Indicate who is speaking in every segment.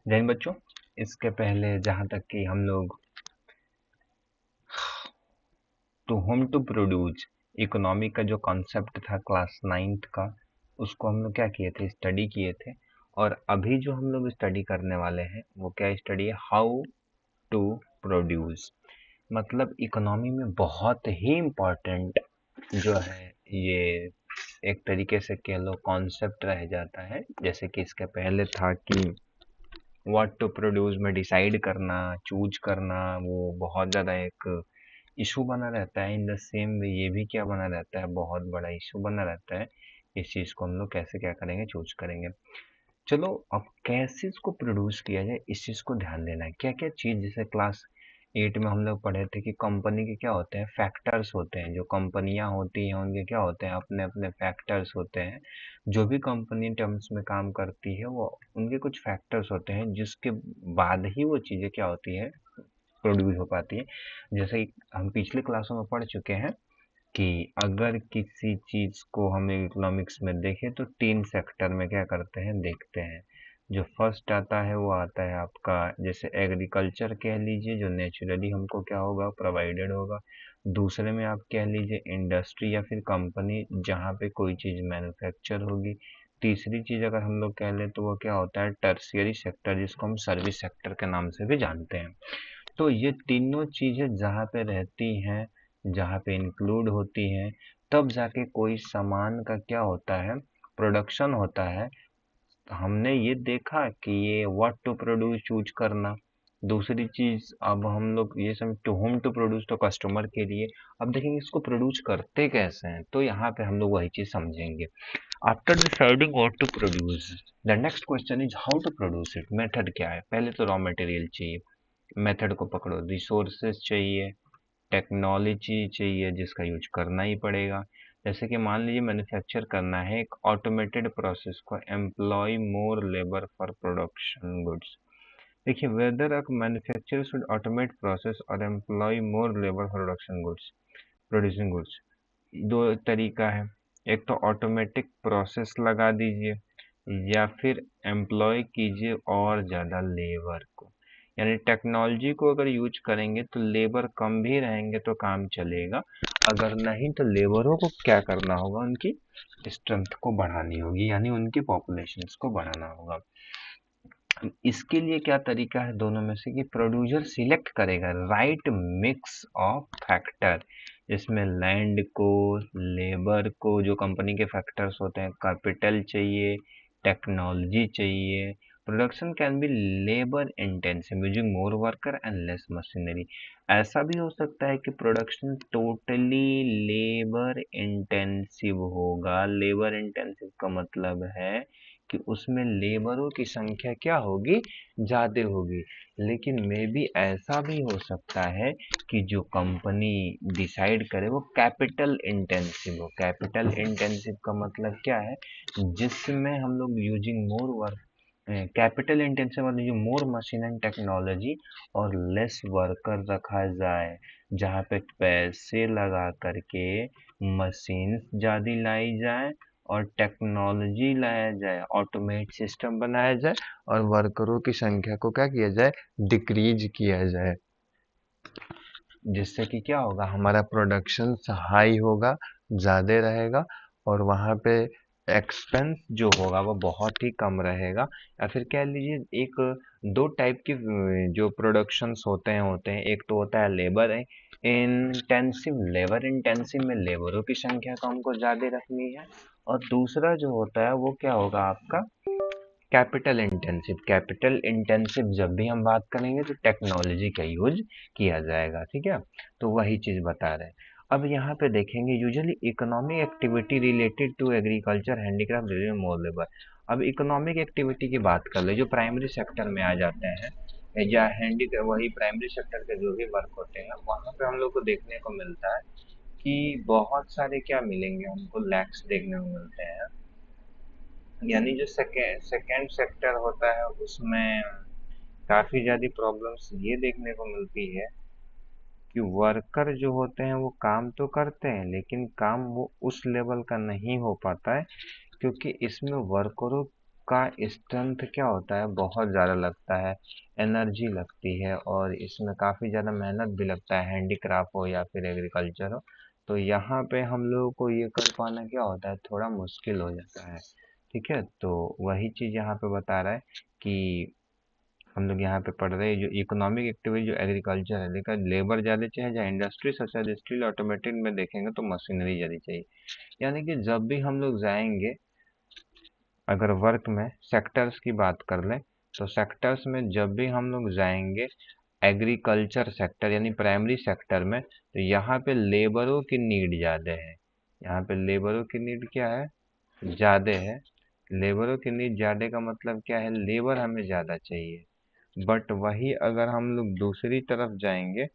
Speaker 1: जय हिंद बच्चों। इसके पहले जहाँ तक कि हम लोग to home to produce economy का जो कॉन्सेप्ट था क्लास 9th का, उसको हम लोग क्या किए थे, स्टडी किए थे। और अभी जो हम लोग स्टडी करने वाले हैं वो क्या स्टडी है, हाउ टू प्रोड्यूस। मतलब इकोनॉमी में बहुत ही इम्पोर्टेंट जो है ये एक तरीके से कह लो कॉन्सेप्ट रह जाता है। जैसे कि इसके पहले था कि व्हाट टू प्रोड्यूस में डिसाइड करना, चूज करना, वो बहुत ज़्यादा एक इशू बना रहता है। इन द सेम वे ये भी क्या बना रहता है, बहुत बड़ा इशू बना रहता है। इस चीज़ को हम लोग कैसे क्या करेंगे, चूज करेंगे। चलो अब कैसे इसको प्रोड्यूस किया जाए, इस चीज़ को ध्यान देना है। क्या क्या चीज़, जैसे क्लास 8 में हम लोग पढ़े थे कि कंपनी के क्या होते हैं, फैक्टर्स होते हैं। जो कंपनियां होती हैं उनके क्या होते हैं, अपने अपने फैक्टर्स होते हैं। जो भी कंपनी टर्म्स में काम करती है वो उनके कुछ फैक्टर्स होते हैं, जिसके बाद ही वो चीज़ें क्या होती है, प्रोड्यूस हो पाती है। जैसे कि हम पिछले क्लासों में पढ़ चुके हैं कि अगर किसी चीज को हम इकोनॉमिक्स में देखें तो 3 सेक्टर में क्या करते हैं, देखते हैं। जो फर्स्ट आता है वो आता है आपका जैसे एग्रीकल्चर कह लीजिए, जो नेचुरली हमको क्या होगा, प्रोवाइडेड होगा। दूसरे में आप कह लीजिए इंडस्ट्री या फिर कंपनी, जहाँ पे कोई चीज मैन्युफैक्चर होगी। तीसरी चीज अगर हम लोग कह लें तो वो क्या होता है, टर्शियरी सेक्टर, जिसको हम सर्विस सेक्टर के नाम से भी जानते हैं। तो ये तीनों चीजें जहाँ पे रहती हैं, जहाँ पे इंक्लूड होती हैं, तब जाके कोई सामान का क्या होता है, प्रोडक्शन होता है। हमने ये देखा कि ये व्हाट टू प्रोड्यूस चूज करना। दूसरी चीज अब हम लोग ये समझ टू होम टू प्रोड्यूस, तो कस्टमर के लिए। अब देखेंगे इसको प्रोड्यूस करते कैसे हैं, तो यहाँ पे हम लोग वही चीज समझेंगे। After deciding what to produce, the next question is how to produce it. Method क्या है, पहले तो रॉ मटेरियल चाहिए, मेथड को पकड़ो। रिसोर्सेज चाहिए, टेक्नोलॉजी चाहिए जिसका यूज करना ही पड़ेगा। जैसे कि मान लीजिए मैन्युफैक्चर करना है एक ऑटोमेटेड प्रोसेस को, employ more labour for production goods. देखिए, whether a manufacture should automate process और employ more labour for production goods, producing goods. दो तरीका है, एक तो ऑटोमेटिक प्रोसेस लगा दीजिए या फिर एम्प्लॉय कीजिए और ज़्यादा लेबर को। यानी टेक्नोलॉजी को अगर यूज करेंगे तो लेबर कम भी रहेंगे तो काम चलेगा। अगर नहीं तो लेबरों को क्या करना होगा, उनकी स्ट्रेंथ को बढ़ानी होगी, यानी उनकी पॉपुलेशंस को बढ़ाना होगा। इसके लिए क्या तरीका है दोनों में से, कि प्रोड्यूसर सिलेक्ट करेगा राइट मिक्स ऑफ फैक्टर, जिसमें लैंड को, लेबर को, जो कंपनी के फैक्टर्स होते हैं, कैपिटल चाहिए, टेक्नोलॉजी चाहिए। Production can be labour intensive using more worker and less machinery. ऐसा भी हो सकता है कि प्रोडक्शन टोटली लेबर इंटेंसिव होगा। लेबर इंटेंसिव का मतलब है कि उसमें लेबरों की संख्या क्या होगी, ज्यादा होगी। लेकिन मे बी ऐसा भी हो सकता है कि जो कंपनी डिसाइड करे वो कैपिटल इंटेंसिव हो। कैपिटल इंटेंसिव का मतलब क्या है, जिसमें हम लोग using more work, capital intensive मतलब जो मोर मशीन एंड टेक्नोलॉजी और लेस वर्कर रखा जाए, जहाँ पे पैसे लगा करके मशीन ज्यादा लाई जाए और टेक्नोलॉजी लाया जाए, ऑटोमेट सिस्टम बनाया जाए और वर्करों की संख्या को क्या किया जाए, डिक्रीज किया जाए। जिससे कि क्या होगा, हमारा प्रोडक्शन हाई होगा, ज़्यादा रहेगा, और वहाँ पे एक्सपेंस जो होगा वो बहुत ही कम रहेगा। या फिर कह लीजिए एक दो टाइप की जो प्रोडक्शंस होते हैं एक तो होता है लेबर इंटेंसिव। लेबर इंटेंसिव में लेबरों की संख्या को हमको ज़्यादा रखनी है। और दूसरा जो होता है वो क्या होगा आपका, कैपिटल इंटेंसिव। कैपिटल इंटेंसिव जब भी हम बात करेंगे तो टेक्नोलॉजी का यूज किया जाएगा, ठीक है। तो वही चीज बता रहे हैं। अब यहाँ पे देखेंगे usually economic activity related to agriculture, handicraft, more labour. अब इकोनॉमिक एक्टिविटी की बात कर ले, जो प्राइमरी सेक्टर में आ जाते हैं, या हैंडी, वही प्राइमरी सेक्टर के जो भी वर्क होते हैं वहाँ पे हम लोग को देखने को मिलता है कि बहुत सारे क्या मिलेंगे हमको, लैक्स देखने को मिलते हैं। यानी जो सेकेंड सेक्टर होता है उसमें काफी ज्यादा प्रॉब्लम्स ये देखने को मिलती है कि वर्कर जो होते हैं वो काम तो करते हैं लेकिन काम वो उस लेवल का नहीं हो पाता है, क्योंकि इसमें वर्करों का स्ट्रेंथ क्या होता है, बहुत ज़्यादा लगता है, एनर्जी लगती है और इसमें काफ़ी ज़्यादा मेहनत भी लगता है, हैंडीक्राफ्ट हो या फिर एग्रीकल्चर हो। तो यहाँ पे हम लोगों को ये कर पाना क्या होता है, थोड़ा मुश्किल हो जाता है। ठीक है, तो वही चीज़ यहाँ पे बता रहा है कि हम लोग यहाँ पे पढ़ रहे हैं जो इकोनॉमिक एक्टिविटी जो एग्रीकल्चर है, लेकिन लेबर ज़्यादा चाहिए, जहाँ industry such as steel automated में देखेंगे तो मशीनरी ज़्यादा चाहिए। यानी कि जब भी हम लोग जाएंगे, अगर वर्क में सेक्टर्स की बात कर लें, तो सेक्टर्स में जब भी हम लोग जाएंगे एग्रीकल्चर सेक्टर यानी प्राइमरी सेक्टर में, तो यहाँ पे लेबरों की नीड ज़्यादा है। यहाँ पे लेबरों की नीड क्या है, ज़्यादा है। लेबरों की नीड ज़्यादा का मतलब क्या है, लेबर हमें ज़्यादा चाहिए। बट वही अगर हम लोग दूसरी तरफ जाएंगे,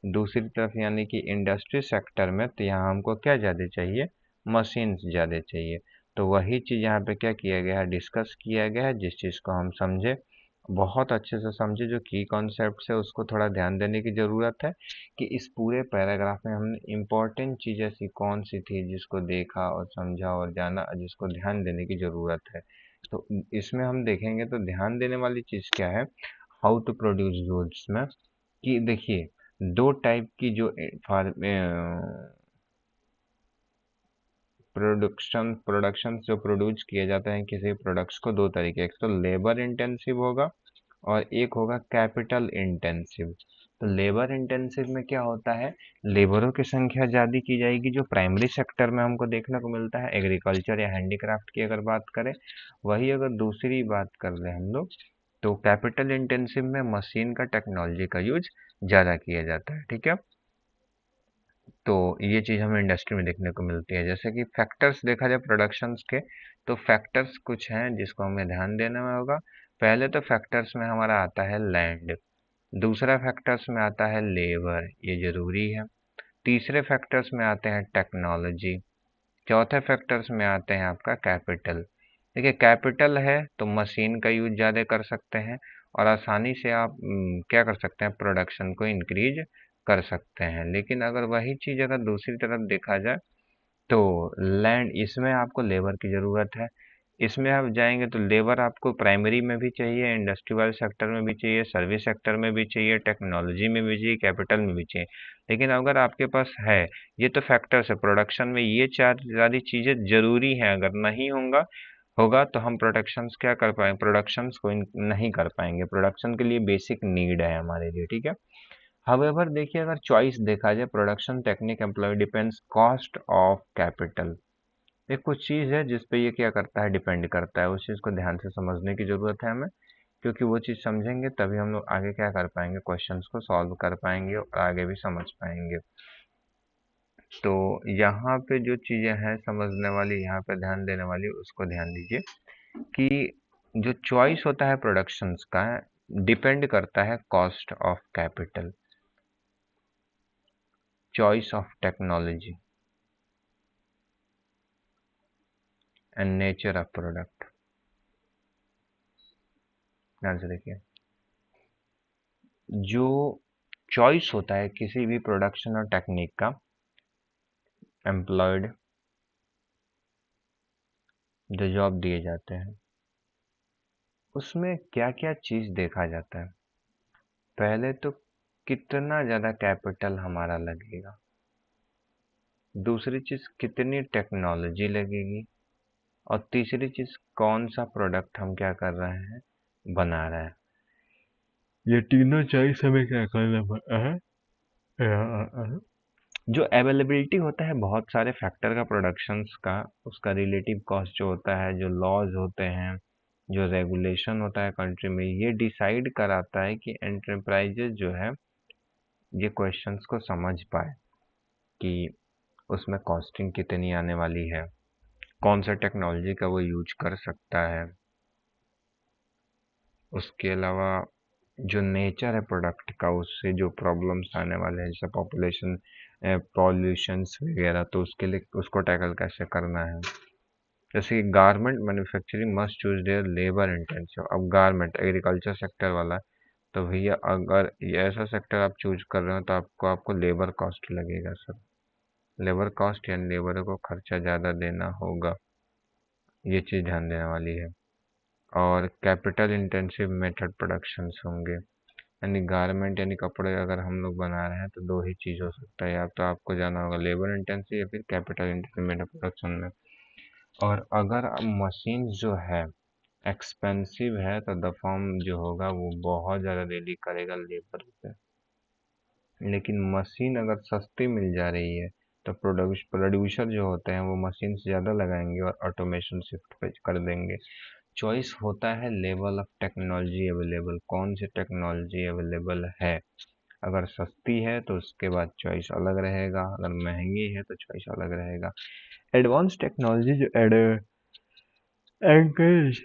Speaker 1: दूसरी तरफ यानी कि इंडस्ट्री सेक्टर में, तो यहाँ हमको क्या ज़्यादा चाहिए, मशीन्स ज़्यादा चाहिए। तो वही चीज़ यहाँ पे क्या किया गया है, डिस्कस किया गया है, जिस चीज़ को हम समझे, बहुत अच्छे से समझे। जो की कॉन्सेप्ट है उसको थोड़ा ध्यान देने की ज़रूरत है कि इस पूरे पैराग्राफ में हमने इम्पोर्टेंट चीज़ ऐसी कौन सी थी जिसको देखा और समझा और जाना, जिसको ध्यान देने की ज़रूरत है। तो इसमें हम देखेंगे तो ध्यान देने वाली चीज़ क्या है, हाउ टू प्रोड्यूस गुड्स में, कि देखिए दो टाइप की जो प्रोडक्शन जो प्रोड्यूस किए जाते हैं किसी प्रोडक्ट्स को, दो तरीके, एक तो लेबर इंटेंसिव होगा और एक होगा कैपिटल इंटेंसिव। तो लेबर इंटेंसिव में क्या होता है, लेबरों की संख्या ज़्यादा की जाएगी, जो प्राइमरी सेक्टर में हमको देखने को मिलता है, एग्रीकल्चर या हैंडीक्राफ्ट की अगर बात करें। वही अगर दूसरी बात कर लें हम लोग, तो कैपिटल इंटेंसिव में मशीन का, टेक्नोलॉजी का यूज ज़्यादा किया जाता है। ठीक है, तो ये चीज़ हमें इंडस्ट्री में देखने को मिलती है। जैसे कि फैक्टर्स देखा जाए प्रोडक्शंस के, तो फैक्टर्स कुछ हैं जिसको हमें ध्यान देना में होगा। पहले तो फैक्टर्स में हमारा आता है लैंड, दूसरा फैक्टर्स में आता है लेबर, ये ज़रूरी है। तीसरे फैक्टर्स में आते हैं टेक्नोलॉजी, चौथे फैक्टर्स में आते हैं आपका कैपिटल। देखिए कैपिटल है तो मशीन का यूज ज़्यादा कर सकते हैं और आसानी से आप क्या कर सकते हैं, प्रोडक्शन को इंक्रीज कर सकते हैं। लेकिन अगर वही चीज़ अगर दूसरी तरफ देखा जाए, तो लैंड, इसमें आपको लेबर की ज़रूरत है। इसमें आप जाएंगे तो लेबर आपको प्राइमरी में भी चाहिए, इंडस्ट्रियल सेक्टर में भी चाहिए, सर्विस सेक्टर में भी चाहिए, टेक्नोलॉजी में भी चाहिए, कैपिटल में भी चाहिए। लेकिन अगर आपके पास है, ये तो फैक्टर्स है, प्रोडक्शन में ये चार सारी चीज़ें ज़रूरी हैं। अगर नहीं होगा होगा तो हम प्रोडक्शंस क्या कर पाएंगे, प्रोडक्शंस को नहीं कर पाएंगे। प्रोडक्शन के लिए बेसिक नीड है हमारे लिए। ठीक है, हावेवर देखिए अगर चॉइस देखा जाए, production technique employ depends cost of capital, ये कुछ चीज़ है जिस पे ये क्या करता है, डिपेंड करता है। उस चीज़ को ध्यान से समझने की ज़रूरत है हमें, क्योंकि वो चीज़ समझेंगे तभी हम लोग आगे क्या कर पाएंगे, क्वेश्चंस को सॉल्व कर पाएंगे और आगे भी समझ पाएंगे। तो यहाँ पे जो चीज़ें हैं समझने वाली, यहाँ पे ध्यान देने वाली, उसको ध्यान दीजिए कि जो चॉइस होता है प्रोडक्शंस का, डिपेंड करता है cost of capital, choice of technology and nature of product. ध्यान से देखिए, जो चॉइस होता है किसी भी प्रोडक्शन और टेक्निक का, एम्प्लॉयड जो जॉब दिए जाते हैं, उसमें क्या क्या चीज़ देखा जाता है। पहले तो कितना ज़्यादा कैपिटल हमारा लगेगा, दूसरी चीज़ कितनी टेक्नोलॉजी लगेगी, और तीसरी चीज़ कौन सा प्रोडक्ट हम क्या कर रहे हैं, बना रहे हैं। ये तीनों चॉइस हमें क्या करना पड़ता है। जो अवेलेबिलिटी होता है बहुत सारे फैक्टर का प्रोडक्शंस का, उसका रिलेटिव कॉस्ट जो होता है, जो लॉज होते हैं, जो रेगुलेशन होता है कंट्री में, ये डिसाइड कराता है कि एंटरप्राइजेज जो है ये क्वेश्चंस को समझ पाए कि उसमें कॉस्टिंग कितनी आने वाली है, कौन सा टेक्नोलॉजी का वो यूज कर सकता है। उसके अलावा जो नेचर है प्रोडक्ट का, उससे जो प्रॉब्लम्स आने वाले हैं, जैसे पॉपुलेशन, पॉल्यूशंस वगैरह, तो उसके लिए उसको टैकल कैसे करना है। जैसे कि garment manufacturing must choose there labour intensive. अब गारमेंट एग्रीकल्चर सेक्टर वाला है, तो भैया अगर ये ऐसा सेक्टर आप चूज कर रहे हो तो आपको लेबर कॉस्ट लगेगा सर, लेबर कॉस्ट यानी लेबर को खर्चा ज़्यादा देना होगा। ये चीज़ ध्यान देने वाली है। और कैपिटल इंटेंसिव मेथड प्रोडक्शंस होंगे। यानी गारमेंट यानी कपड़े अगर हम लोग बना रहे हैं तो दो ही चीज़ हो सकता है, या तो आपको जाना होगा लेबर इंटेंसिव या फिर कैपिटल इंटेंसिव मेथड प्रोडक्शन में। और अगर मशीन जो है एक्सपेंसिव है तो द फर्म जो होगा वो बहुत ज़्यादा डेली करेगा लेबर पे। लेकिन मशीन अगर सस्ती मिल जा रही है तो प्रोड्यूसर जो होते हैं वो मशीन से ज़्यादा लगाएंगे और ऑटोमेशन शिफ्ट पे कर देंगे। चॉइस होता है लेवल ऑफ टेक्नोलॉजी अवेलेबल, कौन सी टेक्नोलॉजी अवेलेबल है। अगर सस्ती है तो उसके बाद चॉइस अलग रहेगा, अगर महंगी है तो चॉइस अलग रहेगा। एडवांस टेक्नोलॉजी जो encourage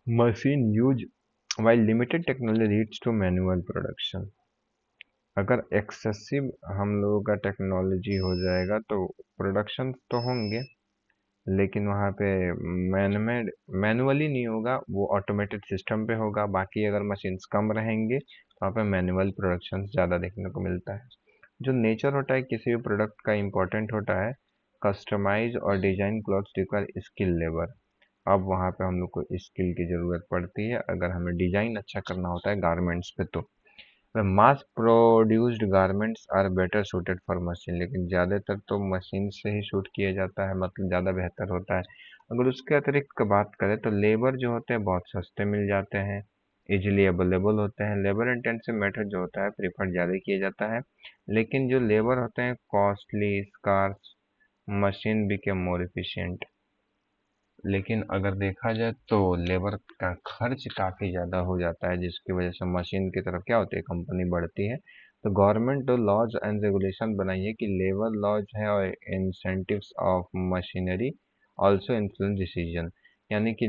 Speaker 1: machine use while limited technology leads to manual production। अगर एक्सेसिव हम लोगों का टेक्नोलॉजी हो जाएगा तो प्रोडक्शन तो होंगे, लेकिन वहाँ पे मैनुअली नहीं होगा, वो ऑटोमेटेड सिस्टम पे होगा। बाकी अगर मशीन्स कम रहेंगे तो वहाँ पे मैनुअल प्रोडक्शन ज़्यादा देखने को मिलता है। जो नेचर होता है किसी भी प्रोडक्ट का इम्पोर्टेंट होता है, कस्टमाइज और design clothes require skill labour. अब वहाँ पे हम लोग को स्किल की ज़रूरत पड़ती है अगर हमें डिज़ाइन अच्छा करना होता है गारमेंट्स पे। तो mass produced garments are better suited for machine, लेकिन ज़्यादातर तो मशीन से ही शूट किया जाता है, मतलब ज़्यादा बेहतर होता है। अगर उसके अतिरिक्त बात करें तो लेबर जो होते हैं बहुत सस्ते मिल जाते हैं, इजीली अवेलेबल होते हैं। लेबर इंटेंसिव मेथड जो होता है प्रीफर ज़्यादा किया जाता है, लेकिन जो लेबर होते हैं costly, scarce, machine became more efficient. लेकिन अगर देखा जाए तो लेबर का खर्च काफ़ी ज़्यादा हो जाता है, जिसकी वजह से मशीन की तरफ क्या होती है, कंपनी बढ़ती है। तो गवर्नमेंट तो लॉज एंड रेगुलेशन बनाई है कि लेबर लॉज है और incentives of machinery also influence decision. यानी कि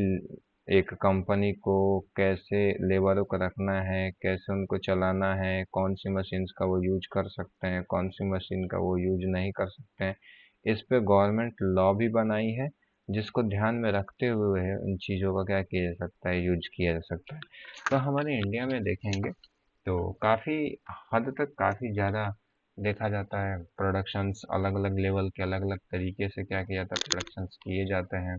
Speaker 1: एक कंपनी को कैसे लेबरों को रखना है, कैसे उनको चलाना है, कौन सी मशीन्स का वो यूज कर सकते हैं, कौन सी मशीन का वो यूज नहीं कर सकते हैं, इस पे गवर्नमेंट लॉ भी बनाई है, जिसको ध्यान में रखते हुए इन चीज़ों का क्या किया जा सकता है, यूज किया जा सकता है। तो हमारे इंडिया में देखेंगे तो काफ़ी हद तक काफ़ी ज़्यादा देखा जाता है प्रोडक्शंस, अलग अलग लेवल के अलग अलग तरीके से क्या किया जाता है, प्रोडक्शंस किए जाते हैं।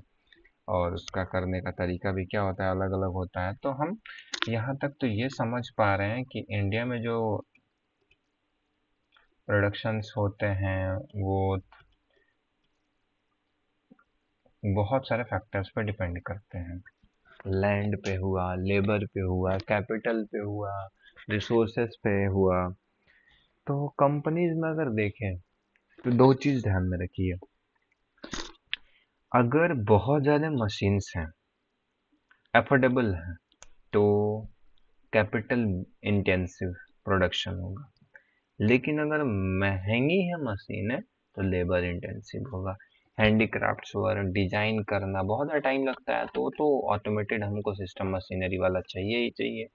Speaker 1: और उसका करने का तरीका भी क्या होता है, अलग अलग होता है। तो हम यहाँ तक तो ये समझ पा रहे हैं कि इंडिया में जो प्रोडक्शंस होते हैं वो बहुत सारे फैक्टर्स पर डिपेंड करते हैं। लैंड पे हुआ, लेबर पे हुआ, कैपिटल पे हुआ, रिसोर्सेस पे हुआ। तो कंपनीज में अगर देखें तो दो चीज़ ध्यान में रखिए। अगर बहुत ज़्यादा मशीन्स हैं, अफोर्डेबल हैं, तो कैपिटल इंटेंसिव प्रोडक्शन होगा। लेकिन अगर महंगी है मशीनें तो लेबर इंटेंसिव होगा। हैंडीक्राफ्ट्स वर्क, डिजाइन करना बहुत ज़्यादा टाइम लगता है, तो ऑटोमेटेड हमको सिस्टम मशीनरी वाला चाहिए ही चाहिए।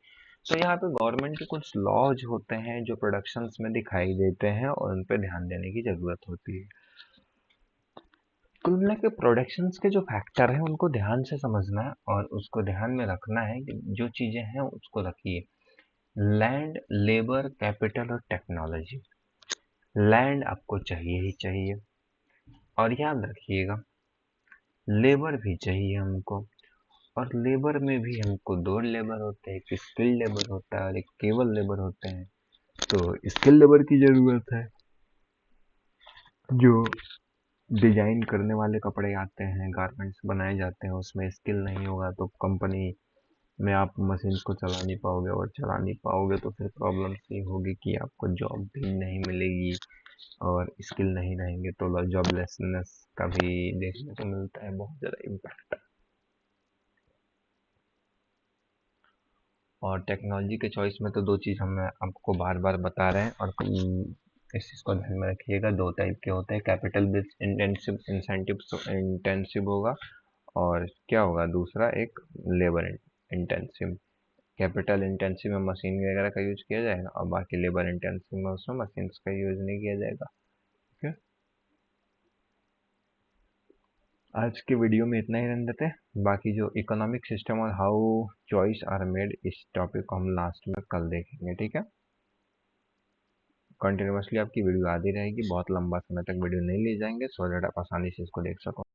Speaker 1: तो यहाँ पे गवर्नमेंट के कुछ लॉज होते हैं जो प्रोडक्शंस में दिखाई देते हैं और उन पे ध्यान देने की ज़रूरत होती है। कुल मिला के प्रोडक्शंस के जो फैक्टर हैं उनको ध्यान से समझना है और उसको ध्यान में रखना है कि जो चीज़ें हैं उसको रखिए। लैंड, लेबर, कैपिटल और टेक्नोलॉजी। लैंड आपको चाहिए ही चाहिए, और याद रखिएगा लेबर भी चाहिए हमको। और लेबर में भी हमको दो लेबर होते हैं, एक स्किल्ड लेबर होता है और एक केवल लेबर होते हैं। तो स्किल लेबर की ज़रूरत है। जो डिजाइन करने वाले कपड़े आते हैं, गारमेंट्स बनाए जाते हैं, उसमें स्किल नहीं होगा तो कंपनी में आप मशीन को चला नहीं पाओगे, और चला नहीं पाओगे तो फिर प्रॉब्लम्स ये होगी कि आपको जॉब भी नहीं मिलेगी। और स्किल नहीं रहेंगे तो जॉबलेसनेस का भी देखने को मिलता है बहुत ज़्यादा इम्पैक्ट। और टेक्नोलॉजी के चॉइस में तो दो चीज़ हम आपको बार बार बता रहे हैं, और इस चीज़ को ध्यान में रखिएगा। दो टाइप के होते हैं, capital based intensive incentive intensive होगा, और क्या होगा दूसरा, एक लेबर इंटेंसिव। कैपिटल इंटेंसिव में मशीन वगैरह का यूज किया जाएगा और बाकी लेबर इंटेंसिव में उसमें मशीन्स का यूज नहीं किया जाएगा। ओके, आज के वीडियो में इतना ही रहने देते हैं। बाकी जो इकोनॉमिक सिस्टम और हाउ चॉइस आर मेड, इस टॉपिक को हम लास्ट में कल देखेंगे, ठीक है। कंटिन्यूसली आपकी वीडियो आती रहेगी, बहुत लंबा समय तक वीडियो नहीं ले जाएंगे, सो दैट आप आसानी से इसको देख सको।